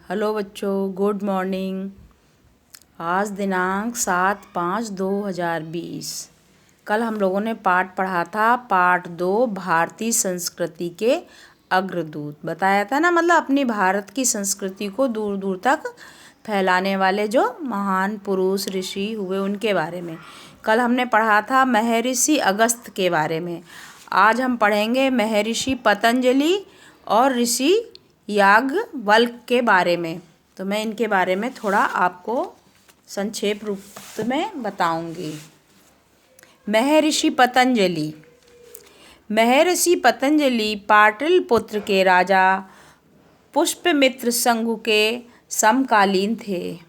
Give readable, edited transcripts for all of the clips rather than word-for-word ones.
Hello बच्चों, good morning. आज दिनांक 7/5/2020। कल हम लोगों ने पाठ पढ़ा था, पाठ 2, भारतीय संस्कृति के अग्रदूत। बताया था ना, मतलब अपनी भारत की संस्कृति को दूर दूर तक फैलाने वाले जो महान पुरुष ऋषि हुए उनके बारे में। कल हमने पढ़ा था महर्षि अगस्त्य के बारे में। आज हम पढ़ेंगे महर्षि पतंजलि और ऋषि याज्ञवल्क्य के बारे में। तो मैं इनके बारे में थोड़ा आपको संक्षेप रूप में बताऊंगी। महर्षि पतंजलि। महर्षि पतंजलि पाटलिपुत्र के राजा पुष्यमित्र शंभु के समकालीन थे।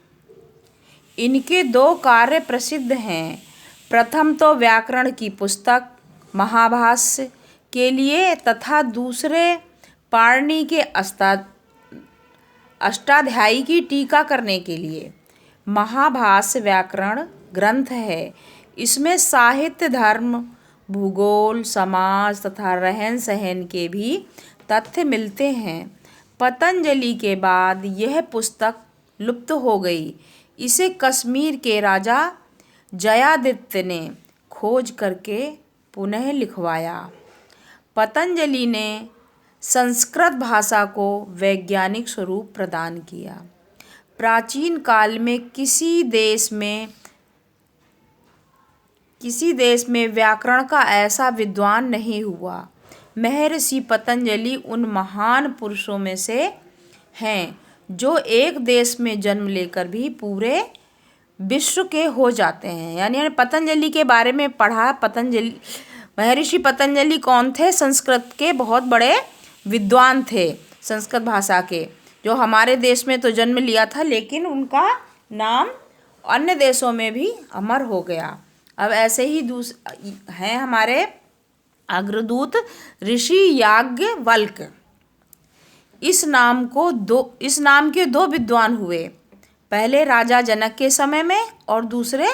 इनके 2 कार्य प्रसिद्ध हैं। प्रथम तो व्याकरण की पुस्तक महाभाष्य के लिए तथा दूसरे पाणिनि के अष्टाध्यायी की टीका करने के लिए। महाभाष्य व्याकरण ग्रंथ है। इसमें साहित्य, धर्म, भूगोल, समाज तथा रहन सहन के भी तथ्य मिलते हैं। पतंजलि के बाद यह पुस्तक लुप्त हो गई। इसे कश्मीर के राजा जयादित्य ने खोज करके पुनः लिखवाया। पतंजलि ने संस्कृत भाषा को वैज्ञानिक स्वरूप प्रदान किया। प्राचीन काल में किसी देश में व्याकरण का ऐसा विद्वान नहीं हुआ। महर्षि पतंजलि उन महान पुरुषों में से हैं जो एक देश में जन्म लेकर भी पूरे विश्व के हो जाते हैं। यानी पतंजलि के बारे में पढ़ा। महर्षि पतंजलि कौन थे? संस्कृत के बहुत बड़े विद्वान थे, संस्कृत भाषा के, जो हमारे देश में तो जन्म लिया था लेकिन उनका नाम अन्य देशों में भी अमर हो गया। अब ऐसे ही हैं हमारे अग्रदूत ऋषि याज्ञवल्क्य। इस नाम के 2 विद्वान हुए। पहले राजा जनक के समय में और दूसरे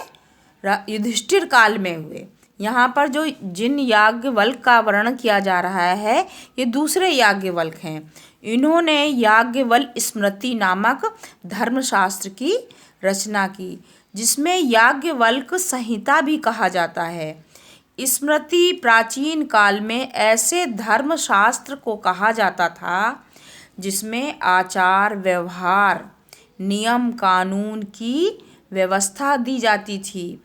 युधिष्ठिर काल में हुए। यहाँ पर जिन याज्ञवल्क्य का वर्णन किया जा रहा है ये दूसरे याज्ञवल्क्य हैं। इन्होंने याज्ञवल्क्य स्मृति नामक धर्मशास्त्र की रचना की, जिसमें याज्ञवल्क्य संहिता भी कहा जाता है। स्मृति प्राचीन काल में ऐसे धर्मशास्त्र को कहा जाता था जिसमें आचार व्यवहार, नियम कानून की व्यवस्था दी जाती थी।